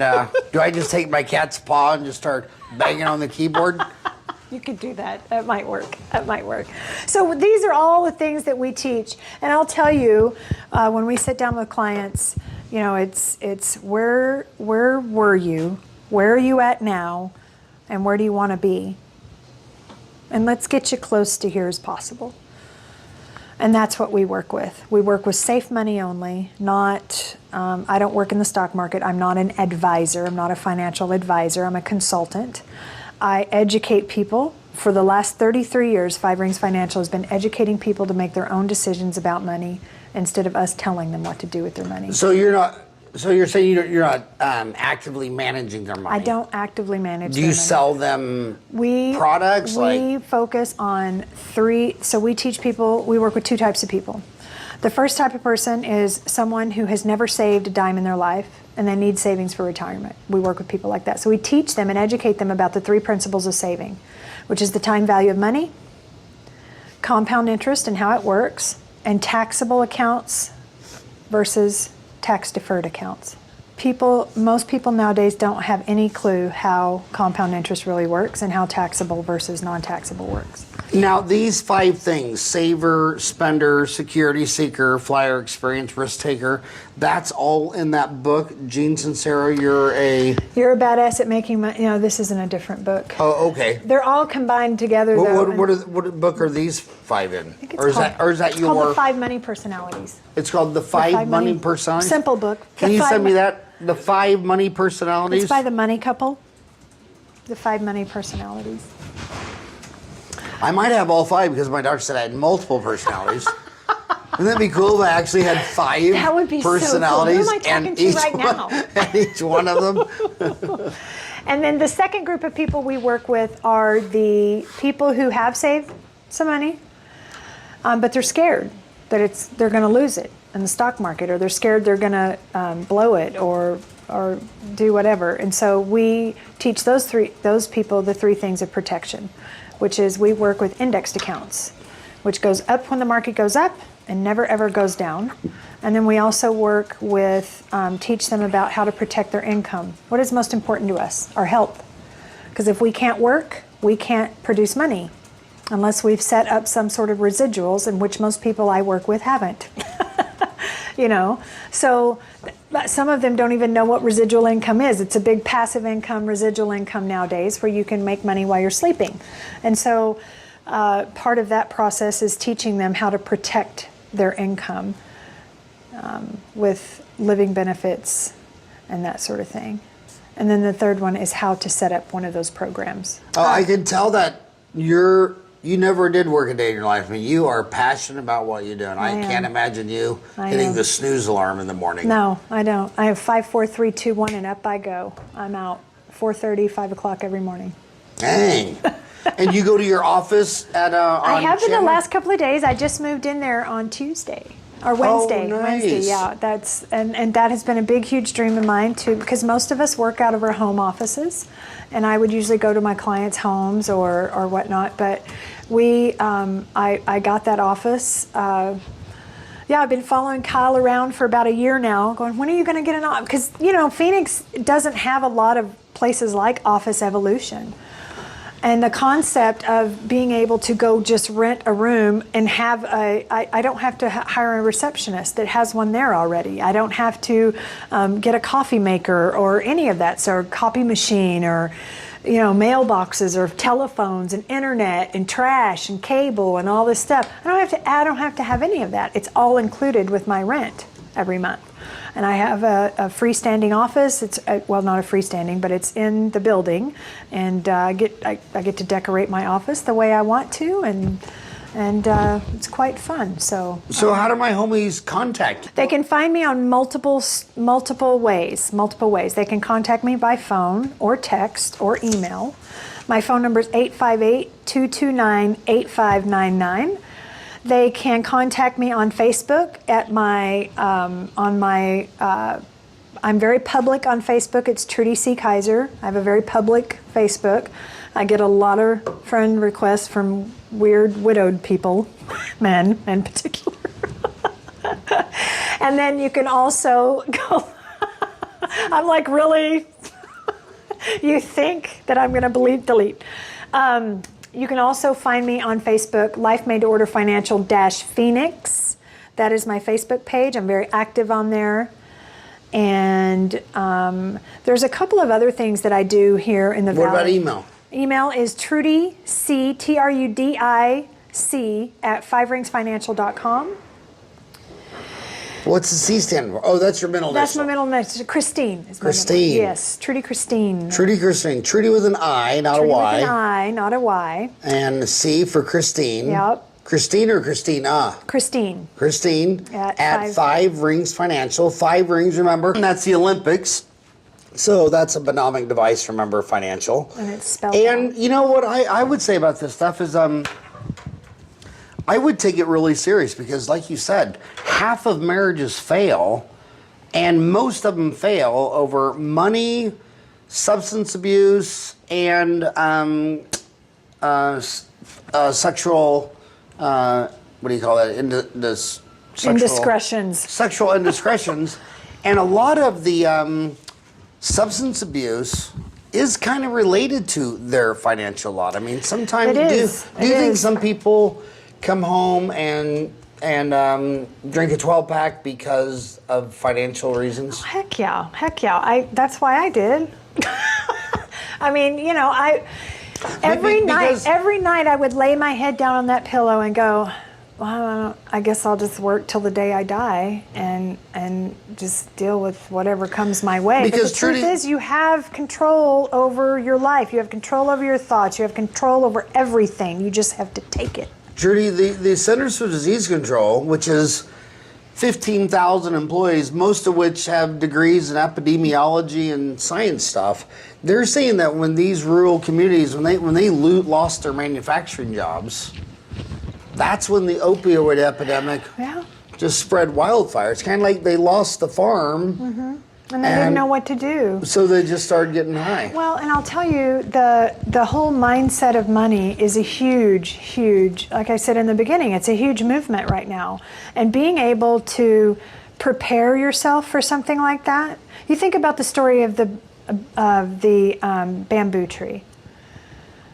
do I just take my cat's paw and just start banging on the keyboard? You could do that. That might work. So these are all the things that we teach. And I'll tell you, when we sit down with clients, it's where were you? Where are you at now? And where do you want to be? And let's get you close to here as possible. And that's what we work with. We work with safe money only, not, I don't work in the stock market. I'm not an advisor. I'm not a financial advisor. I'm a consultant. I educate people. For the last 33 years, Five Rings Financial has been educating people to make their own decisions about money instead of us telling them what to do with their money. So you're saying you're not actively managing their money? I don't actively manage Do you sell them products? We focus on 3. So we teach people, we work with 2 types of people. The first type of person is someone who has never saved a dime in their life and they need savings for retirement. We work with people like that. So we teach them and educate them about the 3 principles of saving, which is the time value of money, compound interest and how it works, and taxable accounts versus tax-deferred accounts. Most people nowadays don't have any clue how compound interest really works and how taxable versus non-taxable works. Now, these 5 things, saver, spender, security seeker, flyer, experience, risk taker, that's all in that book. Gene Sincero, you're a badass at making money. This isn't a different book. Oh, okay. They're all combined together, though. What book are these 5 in? Or is that your? It's called The 5 Money Personalities. It's called The 5 Money Personalities? Simple book. Can you send me that? The 5 Money Personalities? It's by The Money Couple. The 5 Money Personalities. I might have all 5 because my doctor said I had multiple personalities. Wouldn't that be cool if I actually had 5 that would be personalities? So cool. Who am I talking to right now? And each one of them. And then the second group of people we work with are the people who have saved some money, but they're scared that they're going to lose it in the stock market, or they're scared they're going to blow it or do whatever. And so we teach those people the 3 things of protection, which is we work with indexed accounts, which goes up when the market goes up and never ever goes down. And then we also work with, teach them about how to protect their income. What is most important to us? Our health. Because if we can't work, we can't produce money unless we've set up some sort of residuals, in which most people I work with haven't. So some of them don't even know what residual income is. It's a big passive income, residual income nowadays, where you can make money while you're sleeping. And so part of that process is teaching them how to protect their income with living benefits and that sort of thing. And then the third one is how to set up one of those programs. Oh, I can tell that you never did work a day in your life. I mean, you are passionate about what you do, and I can't imagine you hitting the snooze alarm in the morning. No, I don't. I have 5, 4, 3, 2, 1, and up I go. I'm out 4:30, 5 o'clock every morning. Dang. And you go to your office at I have been the Chandler? last couple of days. I just moved in there on Tuesday. Or Wednesday. Oh, nice. Wednesday, yeah. And that has been a big, huge dream of mine too, because most of us work out of our home offices, and I would usually go to my clients' homes or whatnot. But I got that office. Yeah, I've been following Kyle around for about a year now, going, when are you going to get an office? Because Phoenix doesn't have a lot of places like Office Evolution. And the concept of being able to go just rent a room and have I don't have to hire a receptionist that has one there already. I don't have to get a coffee maker or any of that, so copy machine or mailboxes or telephones and internet and trash and cable and all this stuff. I don't have to have any of that. It's all included with my rent every month. And I have a freestanding office. It's well, not a freestanding, but it's in the building, and I get to decorate my office the way I want to, and it's quite fun. So how do my homies contact you? they can find me on multiple ways. They can contact me by phone or text or email. My phone number is 858-229-8599. They can contact me on Facebook at I'm very public on Facebook. It's Trudi C. Kayser. I have a very public Facebook. I get a lot of friend requests from weird widowed people, men in particular. And then you can also go, I'm like, really? You think that I'm going to delete? You can also find me on Facebook, Life Made to Order Financial Phoenix. That is my Facebook page. I'm very active on there. And there's a couple of other things that I do here in the Valley. What about email? Email is Trudi, Trudic at 5ringsfinancial.com. What's the C stand for? Oh, that's your middle name. That's my middle name. Christine. Is my Christine. middle. Yes, Trudi Christine. Trudy Christine. Trudy with an I, not a Y. With an I, not a Y. And C for Christine. Yep. Christine or Christina? Christine. Christine At 5 Rings Financial. 5 Rings, remember? And that's the Olympics. So that's a benomic device, remember, financial. And it's spelled And out. you know what I would say about this stuff is I would take it really serious because, like you said, half of marriages fail, and most of them fail over money, substance abuse, and sexual. What do you call that? Indiscretions. Sexual indiscretions, and a lot of the substance abuse is kind of related to their financial lot. I mean, sometimes do you think some people come home and drink a 12-pack because of financial reasons? Heck yeah. That's why I did. I mean, every night I would lay my head down on that pillow and go, well, I guess I'll just work till the day I die and just deal with whatever comes my way. Because but the truth is, you have control over your life. You have control over your thoughts. You have control over everything. You just have to take it. Trudy, the Centers for Disease Control, which is 15,000 employees, most of which have degrees in epidemiology and science stuff, they're saying that when these rural communities, when they lost their manufacturing jobs, that's when the opioid epidemic just spread wildfire. It's kind of like they lost the farm. Mm-hmm. And they didn't know what to do. So they just started getting high. Well, and I'll tell you, the whole mindset of money is a huge, like I said in the beginning, it's a huge movement right now. And being able to prepare yourself for something like that, you think about the story of the bamboo tree.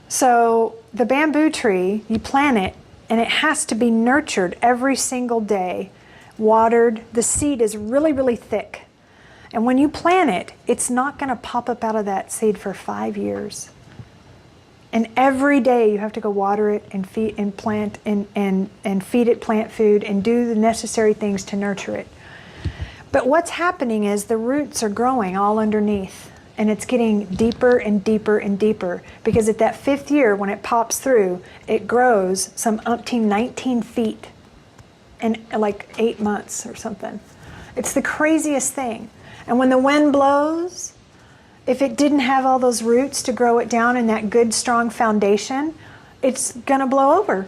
So the bamboo tree, you plant it, and it has to be nurtured every single day, watered. The seed is really, really thick. And when you plant it, it's not going to pop up out of that seed for 5 years. And every day you have to go water it and feed and plant and feed it plant food and do the necessary things to nurture it. But what's happening is the roots are growing all underneath, and it's getting deeper and deeper and deeper, because at that 5th year, when it pops through, it grows some 19 feet in like 8 months or something. It's the craziest thing. And when the wind blows, if it didn't have all those roots to grow it down in that good, strong foundation, it's going to blow over.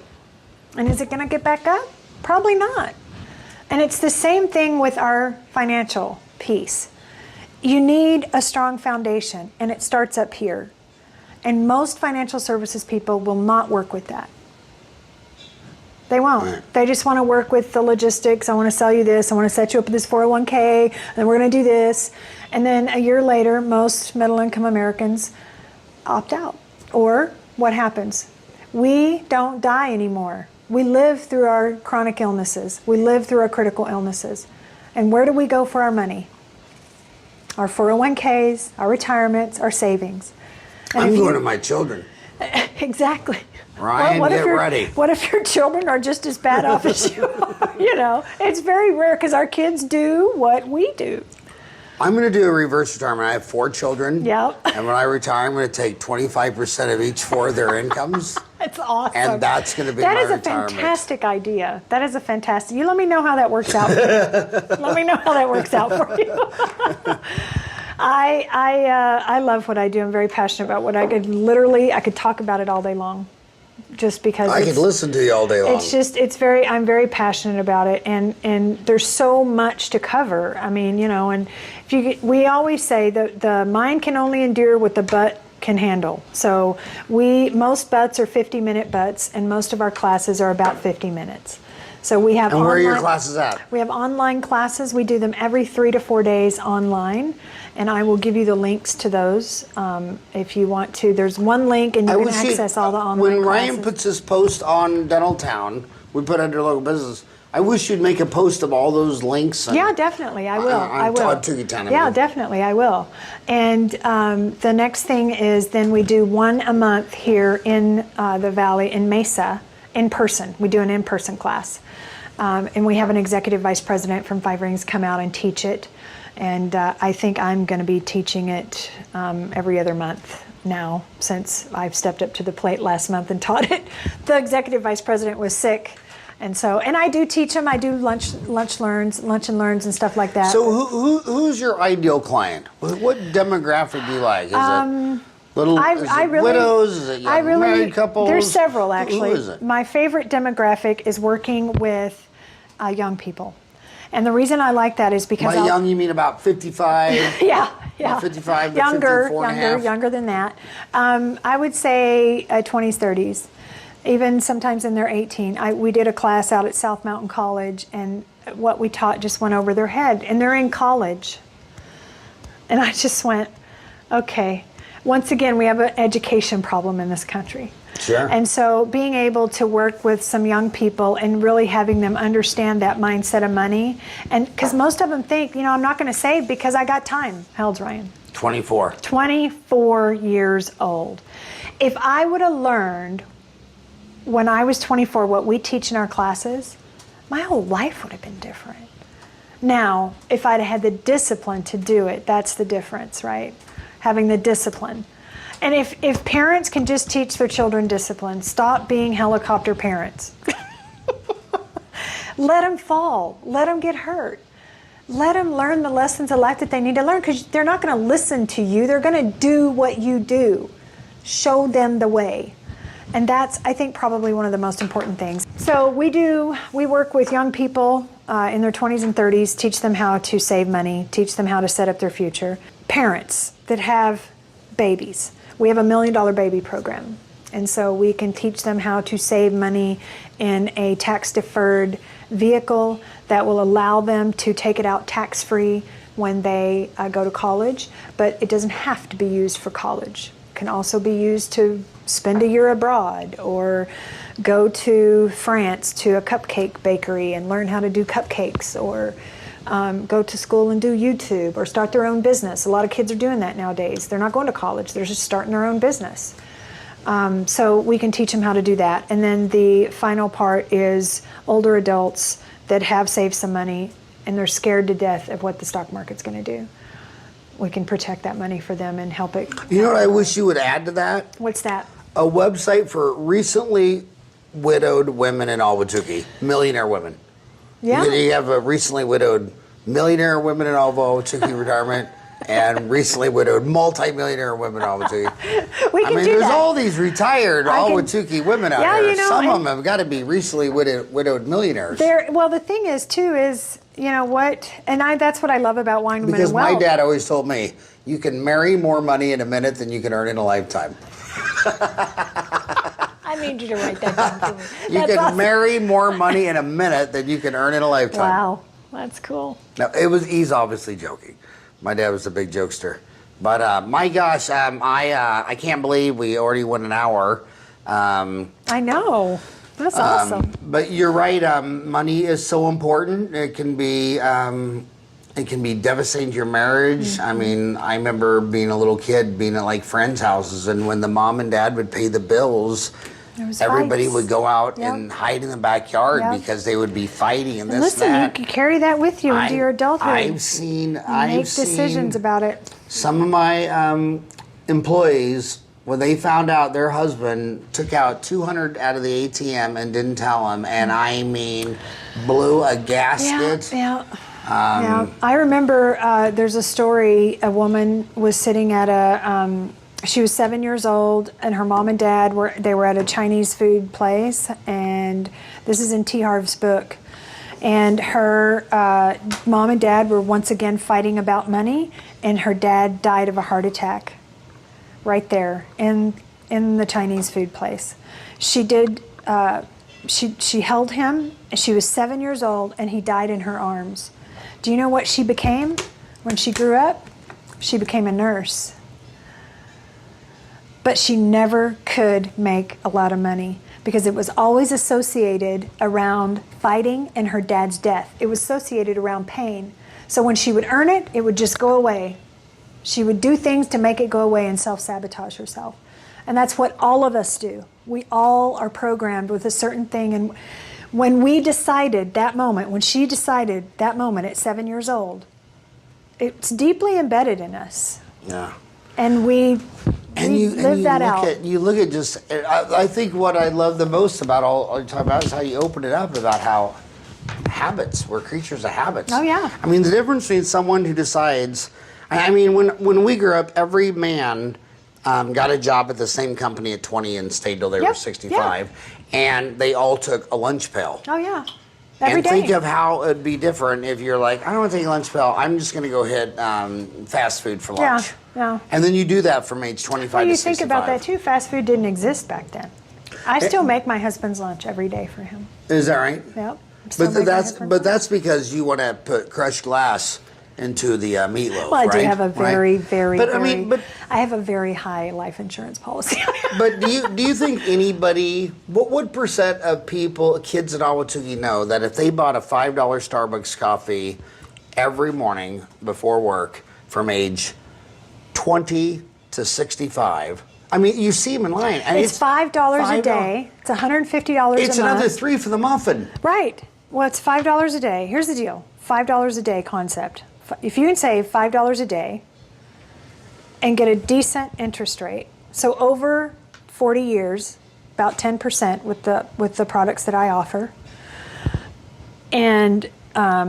And is it going to get back up? Probably not. And it's the same thing with our financial piece. You need a strong foundation, and it starts up here. And most financial services people will not work with that. They won't. Right. They just want to work with the logistics. I want to sell you this. I want to set you up with this 401k, and then we're going to do this. And then a year later, most middle-income Americans opt out. Or what happens? We don't die anymore. We live through our chronic illnesses. We live through our critical illnesses. And where do we go for our money? Our 401ks, our retirements, our savings. And I'm going to my children. Exactly. Ryan, well, get ready. What if your children are just as bad off as you are? You know, it's very rare because our kids do what we do. I'm going to do a reverse retirement. I have 4 children. Yep. And when I retire, I'm going to take 25% of each for their incomes. That's awesome. And that's going to be my retirement. That is a fantastic idea. That is a fantastic. You let me know how that works out for you. Let me know how that works out for you. I love what I do. I'm very passionate about what I could talk about it all day long. Just because I could listen to you all day long. I'm very passionate about it, and there's so much to cover. I mean, you know, and we always say that the mind can only endure what the butt can handle. So most butts are 50-minute butts, and most of our classes are about 50 minutes. So we have. And where are your classes at? We have online classes. We do them every 3 to 4 days online, and I will give you the links to those if you want to. There's one link, and you can access all the online when classes. Ryan puts his post on Dentaltown, we put under local business. I wish you'd make a post of all those links. Yeah, definitely. I will. I will. On Tukeetown. Yeah, definitely. I will. And the next thing is then we do one a month here in the Valley in Mesa in person. We do an in-person class. And we have an executive vice president from Five Rings come out and teach it. And I think I'm going to be teaching it every other month now, since I've stepped up to the plate last month and taught it. The executive vice president was sick. And I do teach them. I do lunch and learns and stuff like that. So who's your ideal client? What demographic do you like? Is it widows? Is it married couples? There's several, actually. Who is it? My favorite demographic is working with young people. And the reason I like that is because by young, you mean about 55? Yeah. 55 to 54 and a half? Younger than that. I would say 20s, 30s. Even sometimes in their 18. We did a class out at South Mountain College, and what we taught just went over their head. And they're in college. And I just went, okay. Once again, we have an education problem in this country. Sure. And so being able to work with some young people and really having them understand that mindset of money, and because most of them think, I'm not going to save because I got time. How old's Ryan? 24. 24 years old. If I would have learned when I was 24 what we teach in our classes, my whole life would have been different. Now, if I'd had the discipline to do it, that's the difference, right? Having the discipline. And if parents can just teach their children discipline, stop being helicopter parents. Let them fall. Let them get hurt. Let them learn the lessons of life that they need to learn, because they're not going to listen to you. They're going to do what you do. Show them the way. And that's, I think, probably one of the most important things. So we work with young people in their 20s and 30s, teach them how to save money, teach them how to set up their future. Parents that have babies. We have a $1 Million Baby program. And so we can teach them how to save money in a tax-deferred vehicle that will allow them to take it out tax-free when they go to college. But it doesn't have to be used for college. It can also be used to spend a year abroad, or go to France to a cupcake bakery and learn how to do cupcakes, or go to school and do YouTube or start their own business. A lot of kids are doing that nowadays. They're not going to college. They're just starting their own business. So we can teach them how to do that. And then the final part is older adults that have saved some money and they're scared to death of what the stock market's going to do. We can protect that money for them and help it. You know what I wish you would add to that? What's that? A website for recently widowed women in Ahwatukee, millionaire women. Yeah. You have a recently widowed millionaire women in Ahwatukee retirement and recently widowed multi-millionaire women in Ahwatukee. We can do there's that. all these retired Ahwatukee women out Yeah, there. you know, Some of them have got to be recently widowed millionaires. Well, the thing is, too, is, you know what, and that's what I love about Wine, Women, Because and Wealth. my dad always told me, you can marry more money in a minute than you can earn in a lifetime. I need you to write that down for me. You That's can awesome. marry more money in a minute than you can earn in a lifetime. Wow, that's cool. No, he's obviously joking. My dad was a big jokester. But my gosh, I can't believe we already went an hour. I know. That's awesome. But you're right. Money is so important. It can be devastating to your marriage. Mm-hmm. I mean, I remember being a little kid, being at like friends' houses, and when the mom and dad would pay the bills, everybody fights. would go out Yep. and hide in the backyard Yep. because they would be fighting and this Listen, and you that. can carry that with you into your adulthood. I've seen Make decisions about it. some of my employees, when they found out their husband took out $200 out of the ATM and didn't tell him, and I mean blew a gasket. Yeah. I remember there's a story. A woman was sitting at she was 7 years old, and her mom and dad were at a Chinese food place, and this is in T. Harv's book. And her mom and dad were once again fighting about money, and her dad died of a heart attack right there in the Chinese food place. She did. She held him. She was 7 years old, and he died in her arms. Do you know what she became when she grew up? She became a nurse. But she never could make a lot of money because it was always associated around fighting and her dad's death. It was associated around pain. So when she would earn it, it would just go away. She would do things to make it go away and self-sabotage herself. And that's what all of us do. We all are programmed with a certain thing. And when we decided that moment, when she decided that moment at 7 years old, it's deeply embedded in us. Yeah. And we live that out. You look at just, I think what I love the most about all you talk about is how you open it up about how habits, we're creatures of habits. Oh, yeah. I mean, the difference between someone who decides, I mean, when we grew up, every man got a job at the same company at 20 and stayed till they were 65. And they all took a lunch pail. Oh, yeah. Every day. Think of how it'd be different if you're like, I don't want to take a lunch pail. I'm just going to go hit fast food for lunch. Yeah. And then you do that from age 25 Well, to you 65. think about that too. Fast food didn't exist back then. I still make my husband's lunch every day for him. Is that right? Yep. Still But make my that's husband's that's because you want to put crushed glass into the meatloaf. Well, I do right? have a very, Right? very, But very. I mean, but I have a very high life insurance policy. But do you think anybody, what percent of people, kids in Ahwatukee know that if they bought a $5 Starbucks coffee every morning before work from age 20 to 65, I mean, you see them in line. And It's $5 a day. It's $150 a month. It's another $3 for the muffin. Right. Well, it's $5 a day. Here's the deal. $5 a day concept. If you can save $5 a day and get a decent interest rate, so over 40 years, about 10% with the products that I offer, and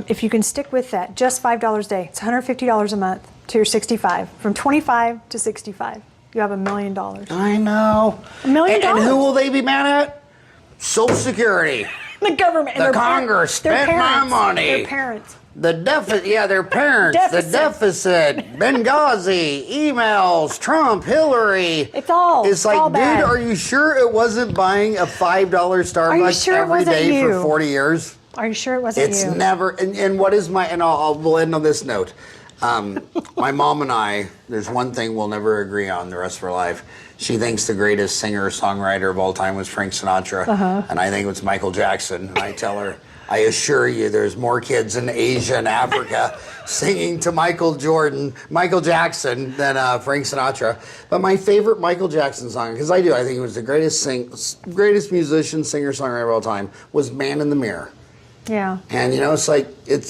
if you can stick with that, just $5 a day, it's $150 a month to your 65. From 25 to 65, you have $1 million. I know. $1 million. And who will they be mad at? Social Security. The government. The Congress spent my money. Their parents. The deficit, their parents, the deficit, Benghazi, emails, Trump, Hillary. It's all like, bad. dude, are you sure it wasn't buying a $5 Starbucks sure it every wasn't day you? for 40 years? Are you sure it wasn't It's you? never, and what is we'll end on this note. My mom and I, there's one thing we'll never agree on the rest of our life. She thinks the greatest singer-songwriter of all time was Frank Sinatra, and I think it was Michael Jackson. And I tell her, I assure you, there's more kids in Asia and Africa singing to Michael Jackson than Frank Sinatra. But my favorite Michael Jackson song, because I think he was the greatest musician, singer, songwriter of all time, was "Man in the Mirror." Yeah. And it's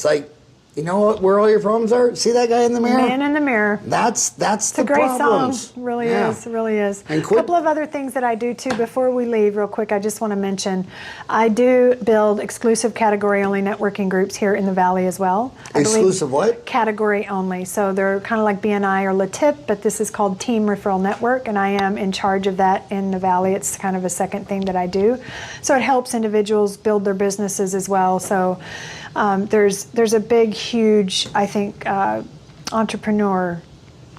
like, you know what? Where all your problems are? See that guy in the mirror? Man in the Mirror. That's It's a the great problems. song. It really is. It really is. And A couple of other things that I do too before we leave, real quick. I just want to mention, I do build exclusive category-only networking groups here in the Valley as well. Exclusive what? Category only. So they're kind of like BNI or LaTip, but this is called Team Referral Network, and I am in charge of that in the Valley. It's kind of a second thing that I do. So it helps individuals build their businesses as well. So there's a big, huge, I think, entrepreneur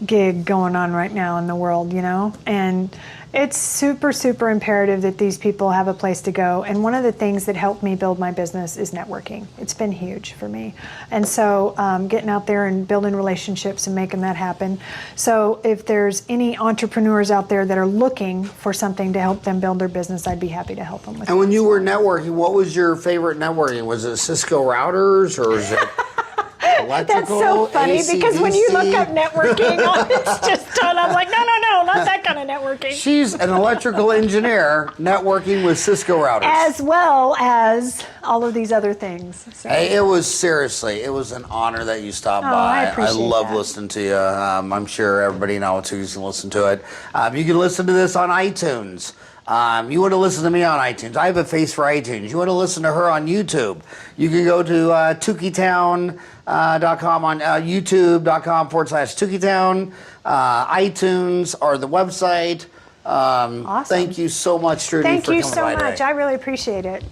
gig going on right now in the world, and it's super, super imperative that these people have a place to go. And one of the things that helped me build my business is networking. It's been huge for me. And so getting out there and building relationships and making that happen. So if there's any entrepreneurs out there that are looking for something to help them build their business, I'd be happy to help them with And when that. you were networking, what was your favorite networking? Was it Cisco routers or is it electrical? That's so funny because when you look up networking, it's just done. I'm like, no, not that kind of networking. She's an electrical engineer networking with Cisco routers. As well as all of these other things. So. Hey, it was an honor that you stopped Oh, by. I appreciate love that. listening to you. I'm sure everybody in Ahwatukee can listen to it. You can listen to this on iTunes. You want to listen to me on iTunes. I have a face for iTunes. You want to listen to her on YouTube. You can go to Tukeetown.com on youtube.com/Tukeetown. iTunes or the website. Awesome. Thank you so much, Trudi, Thank for you coming so by much. today. I really appreciate it.